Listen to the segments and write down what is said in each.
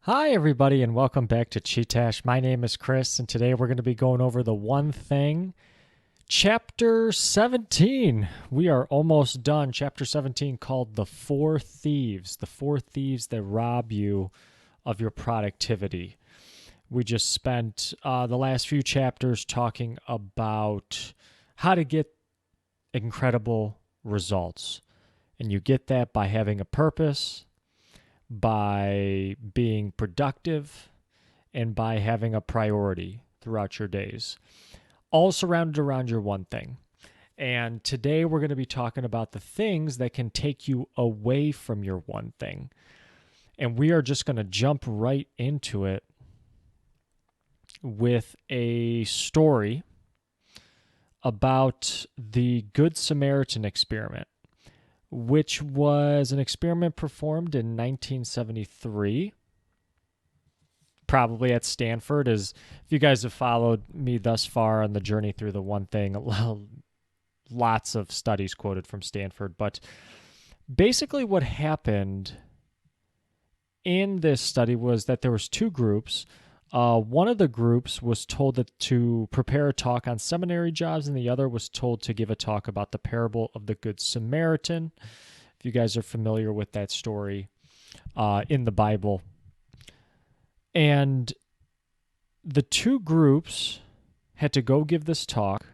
Hi, everybody, and welcome back to Chee-Tash. My name is Chris, and today we're going to be going over the one thing, Chapter 17. We are almost done. Chapter 17 called The Four Thieves, the four thieves that rob you of your productivity. We just spent the last few chapters talking about how to get incredible results. And you get that by having a purpose, by being productive, and by having a priority throughout your days, all surrounded around your one thing. And today we're going to be talking about the things that can take you away from your one thing. And we are just going to jump right into it with a story about the Good Samaritan experiment, which was an experiment performed in 1973, probably at Stanford. As if you guys have followed me thus far on the journey through the one thing, lots of studies quoted from Stanford. But basically what happened in this study was that there was two groups. One of the groups was told to prepare a talk on seminary jobs, and the other was told to give a talk about the parable of the Good Samaritan. If you guys are familiar with that story in the Bible. And the two groups had to go give this talk.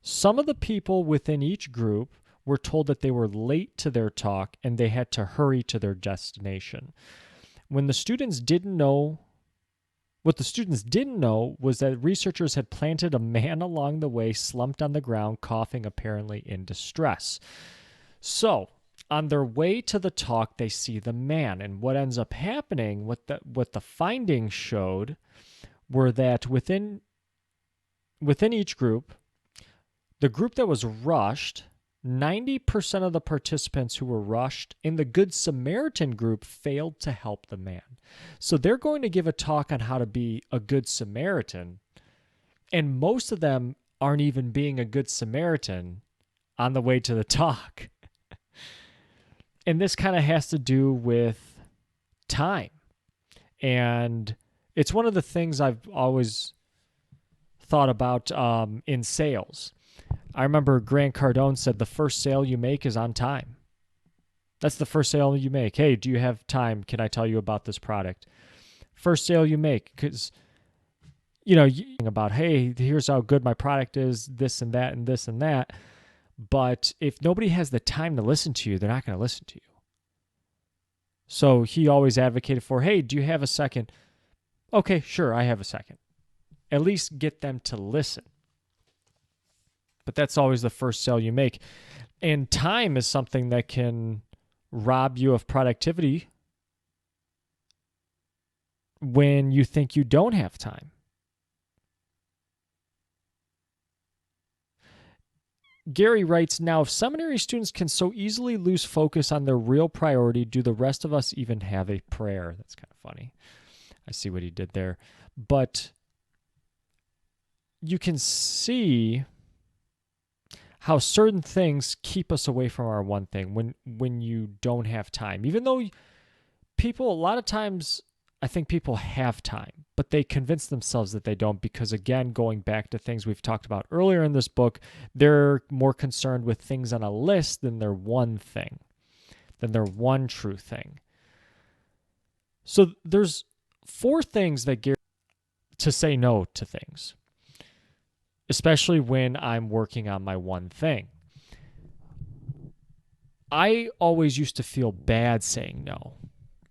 Some of the people within each group were told that they were late to their talk and they had to hurry to their destination. What the students didn't know was that researchers had planted a man along the way, slumped on the ground, coughing, apparently in distress. So, on their way to the talk, they see the man. And what ends up happening, what the findings showed, were that within each group, the group that was rushed, 90% of the participants who were rushed in the Good Samaritan group failed to help the man. So they're going to give a talk on how to be a Good Samaritan, and most of them aren't even being a Good Samaritan on the way to the talk. And this kind of has to do with time. And it's one of the things I've always thought about in sales. I remember Grant Cardone said the first sale you make is on time. That's the first sale you make. Hey, do you have time? Can I tell you about this product? First sale you make, because, about, hey, here's how good my product is, this and that and this and that. But if nobody has the time to listen to you, they're not going to listen to you. So he always advocated for, hey, do you have a second? Okay, sure, I have a second. At least get them to listen. But that's always the first sale you make. And time is something that can rob you of productivity when you think you don't have time. Gary writes, now, if seminary students can so easily lose focus on their real priority, do the rest of us even have a prayer? That's kind of funny. I see what he did there. But you can see how certain things keep us away from our one thing when you don't have time. Even though people, a lot of times, I think people have time, but they convince themselves that they don't because, again, going back to things we've talked about earlier in this book, they're more concerned with things on a list than their one thing, than their one true thing. So there's four things that get to say no to things, especially when I'm working on my one thing. I always used to feel bad saying no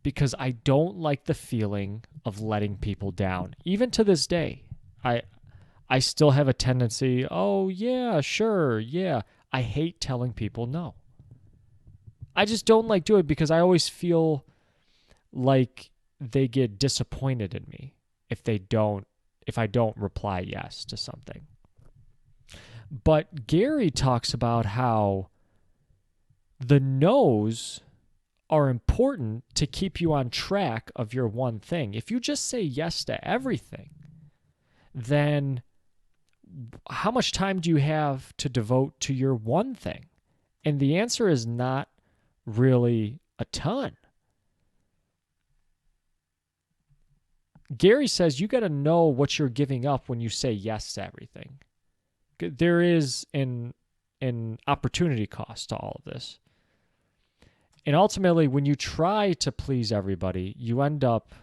because I don't like the feeling of letting people down. Even to this day, I still have a tendency, oh, yeah, sure, yeah. I hate telling people no. I just don't like doing it because I always feel like they get disappointed in me if I don't reply yes to something. But Gary talks about how the no's are important to keep you on track of your one thing. If you just say yes to everything, then how much time do you have to devote to your one thing? And the answer is not really a ton. Gary says you got to know what you're giving up when you say yes to everything. There is an opportunity cost to all of this. And ultimately, when you try to please everybody, you end up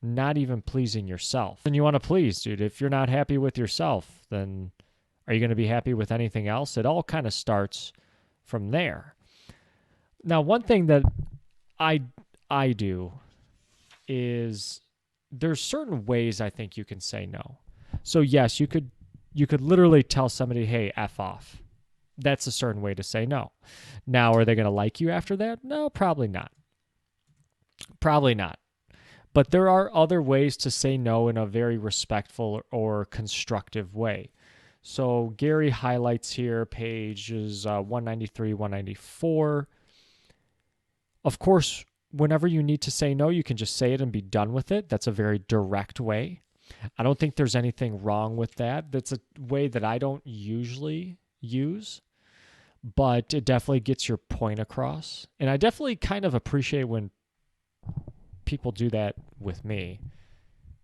not even pleasing yourself. And you want to please, dude. If you're not happy with yourself, then are you going to be happy with anything else? It all kind of starts from there. Now, one thing that I do is there's certain ways I think you can say no. So yes, you could literally tell somebody, "Hey, F off." That's a certain way to say no. Now, are they going to like you after that? No, probably not. Probably not. But there are other ways to say no in a very respectful or constructive way. So Gary highlights here pages 193, 194. Of course, whenever you need to say no, you can just say it and be done with it. That's a very direct way. I don't think there's anything wrong with that. That's a way that I don't usually use, but it definitely gets your point across. And I definitely kind of appreciate when people do that with me.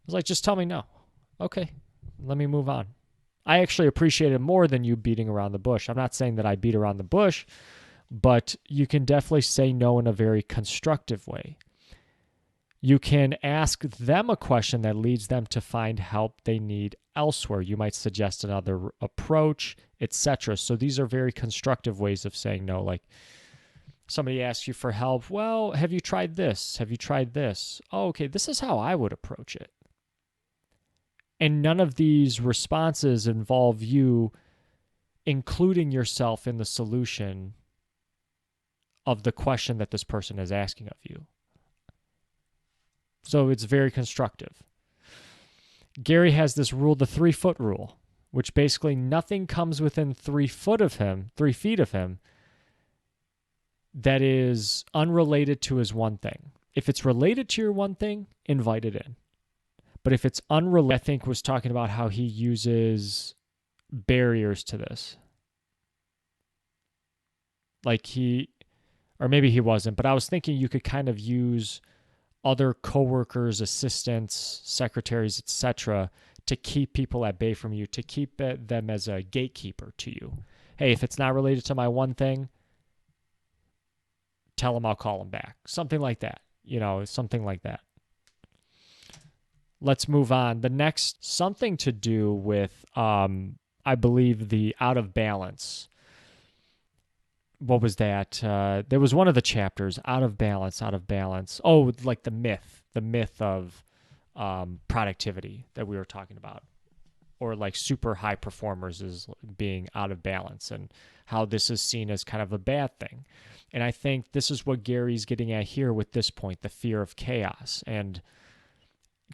It's like, just tell me no. Okay, let me move on. I actually appreciate it more than you beating around the bush. I'm not saying that I beat around the bush, but you can definitely say no in a very constructive way. You can ask them a question that leads them to find help they need elsewhere. You might suggest another approach, etc. So these are very constructive ways of saying no. Like somebody asks you for help. Well, have you tried this? Have you tried this? Oh, okay, this is how I would approach it. And none of these responses involve you including yourself in the solution of the question that this person is asking of you. So it's very constructive. Gary has this rule, the 3-foot rule, which basically nothing comes within 3 feet of him that is unrelated to his one thing. If it's related to your one thing, invite it in. But if it's unrelated, I think was talking about how he uses barriers to this. Like or maybe he wasn't, but I was thinking you could kind of use other coworkers, assistants, secretaries, etc., to keep people at bay from you, to keep them as a gatekeeper to you. Hey, if it's not related to my one thing, tell them I'll call them back. Something like that. Something like that. Let's move on. The next, something to do with, I believe, the out of balance. What was that? There was one of the chapters, out of balance. Oh, like the myth of productivity that we were talking about, or like super high performers is being out of balance, and how this is seen as kind of a bad thing. And I think this is what Gary's getting at here with this point, the fear of chaos. And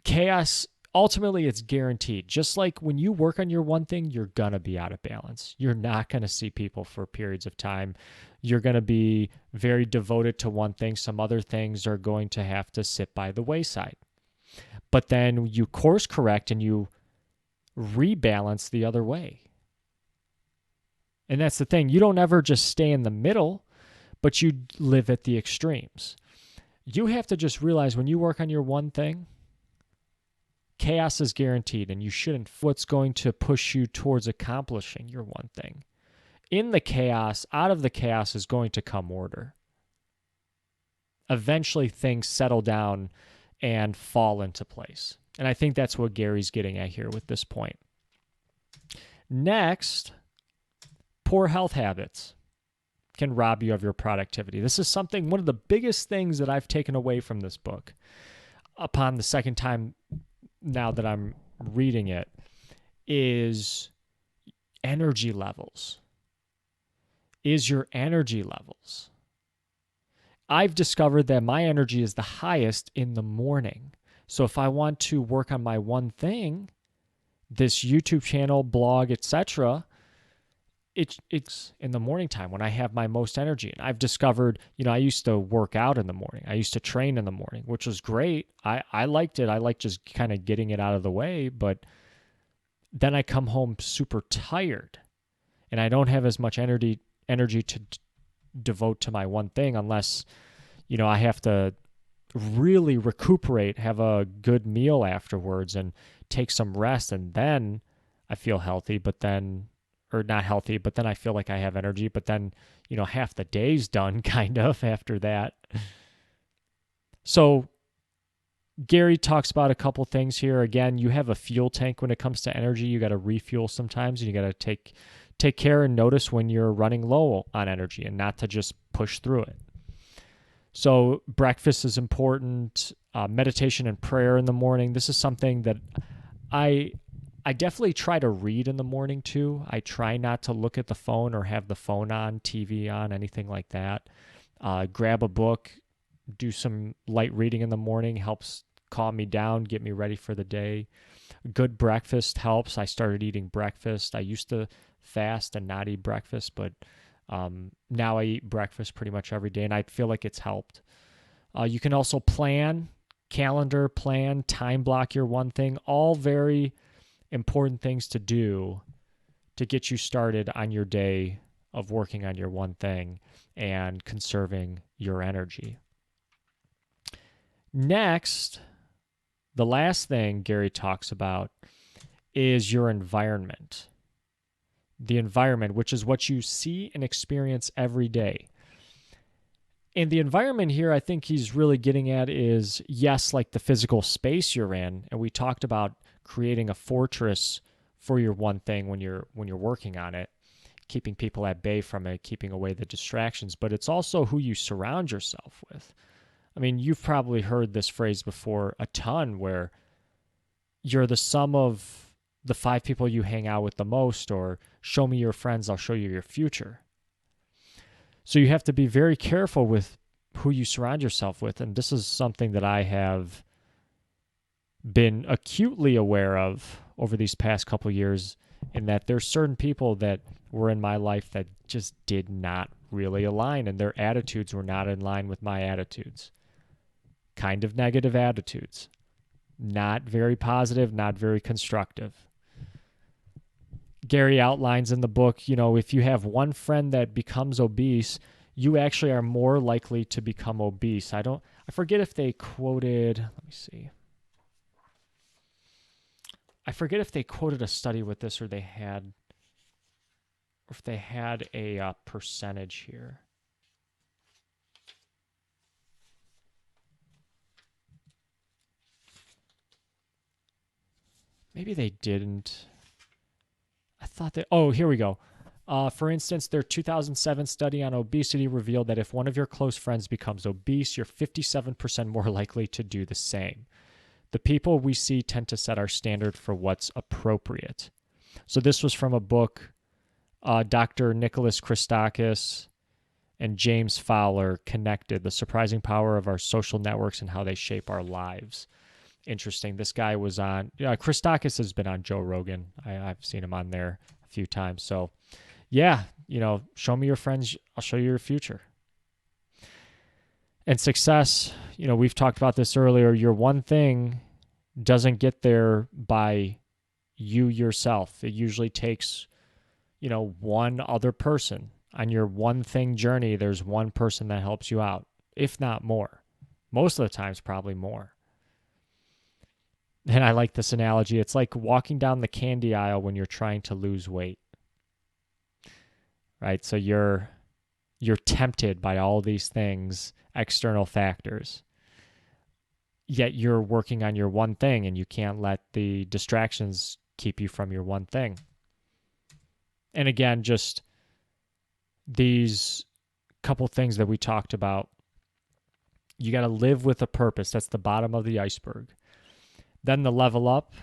chaos, ultimately, it's guaranteed. Just like when you work on your one thing, you're going to be out of balance. You're not going to see people for periods of time. You're going to be very devoted to one thing. Some other things are going to have to sit by the wayside. But then you course correct and you rebalance the other way. And that's the thing. You don't ever just stay in the middle, but you live at the extremes. You have to just realize when you work on your one thing, chaos is guaranteed, and you shouldn't. What's going to push you towards accomplishing your one thing? In the chaos, out of the chaos is going to come order. Eventually, things settle down and fall into place. And I think that's what Gary's getting at here with this point. Next, poor health habits can rob you of your productivity. This is one of the biggest things that I've taken away from this book upon the second time now that I'm reading it, is energy levels. Is your energy levels. I've discovered that my energy is the highest in the morning. So if I want to work on my one thing, this YouTube channel, blog, etc., it's in the morning time when I have my most energy. And I've discovered, I used to work out in the morning. I used to train in the morning, which was great. I liked it. I liked just kind of getting it out of the way. But then I come home super tired, and I don't have as much energy to devote to my one thing unless, I have to really recuperate, have a good meal afterwards, and take some rest, and then I feel healthy, but then, or not healthy, but then I feel like I have energy, but then, half the day's done kind of after that. So Gary talks about a couple things here. Again, you have a fuel tank when it comes to energy. You got to refuel sometimes, and you got to take care and notice when you're running low on energy and not to just push through it. So breakfast is important. Meditation and prayer in the morning. This is something that I definitely try to read in the morning too. I try not to look at the phone or have the phone on, TV on, anything like that. Grab a book, do some light reading in the morning, helps calm me down, get me ready for the day. Good breakfast helps. I started eating breakfast. I used to fast and not eat breakfast, but now I eat breakfast pretty much every day, and I feel like it's helped. You can also plan, calendar, plan, time block your one thing, all very important things to do to get you started on your day of working on your one thing and conserving your energy. Next, the last thing Gary talks about is your environment. The environment, which is what you see and experience every day. And the environment here, I think he's really getting at is, yes, like the physical space you're in. And we talked about creating a fortress for your one thing when you're working on it, keeping people at bay from it, keeping away the distractions. But it's also who you surround yourself with. I mean, you've probably heard this phrase before a ton, where you're the sum of the 5 people you hang out with the most, or show me your friends, I'll show you your future. So you have to be very careful with who you surround yourself with. And this is something that I have been acutely aware of over these past couple of years, in that there's certain people that were in my life that just did not really align, and their attitudes were not in line with my attitudes. Kind of negative attitudes. Not very positive, not very constructive. Gary outlines in the book, if you have one friend that becomes obese, you actually are more likely to become obese. I forget if they quoted, let me see. I forget if they quoted a study with this, or if they had a percentage here. Maybe they didn't. I thought that, here we go. For instance, their 2007 study on obesity revealed that if one of your close friends becomes obese, you're 57% more likely to do the same. The people we see tend to set our standard for what's appropriate. So this was from a book, Dr. Nicholas Christakis and James Fowler connected: The Surprising Power of Our Social Networks and How They Shape Our Lives. Interesting. This guy was on, Christakis has been on Joe Rogan. I've seen him on there a few times. So yeah, show me your friends, I'll show you your future. And success, we've talked about this earlier. Your one thing doesn't get there by you yourself. It usually takes, one other person. On your one thing journey, there's one person that helps you out, if not more. Most of the times, probably more. And I like this analogy. It's like walking down the candy aisle when you're trying to lose weight. Right? So you're tempted by all these things, external factors. Yet you're working on your one thing, and you can't let the distractions keep you from your one thing. And again, just these couple things that we talked about. You got to live with a purpose. That's the bottom of the iceberg. Then the level up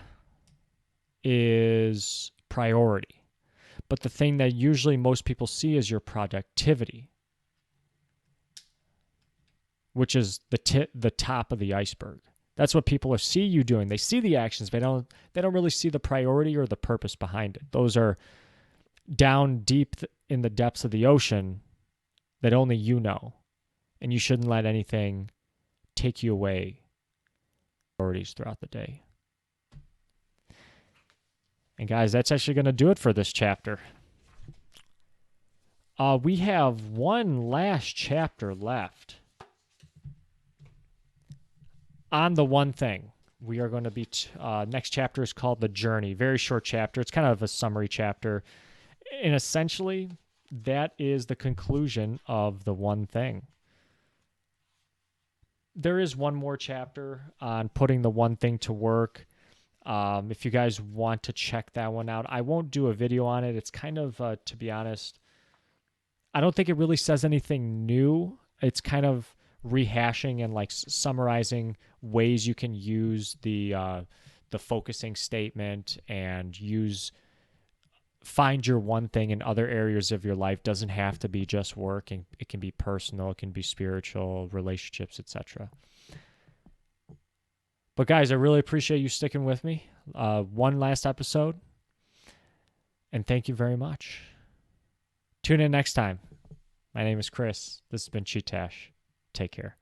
is priority. But the thing that usually most people see is your productivity, which is the top of the iceberg. That's what people see you doing. They see the actions, but they don't really see the priority or the purpose behind it. Those are down deep in the depths of the ocean that only you know. And you shouldn't let anything take you away priorities throughout the day. And guys, that's actually going to do it for this chapter. We have one last chapter left. on the one thing, we are going to be, next chapter is called The Journey. Very short chapter. It's kind of a summary chapter. And essentially, that is the conclusion of the one thing. There is one more chapter on putting the one thing to work. If you guys want to check that one out, I won't do a video on it. It's kind of, to be honest, I don't think it really says anything new. It's kind of rehashing and like summarizing ways you can use the focusing statement and find your one thing in other areas of your life. Doesn't have to be just work, and it can be personal, it can be spiritual, relationships, etc. But guys, I really appreciate you sticking with me. One last episode, and thank you very much. Tune in next time. My name is Chris. This has been Chee-Tash. Take care.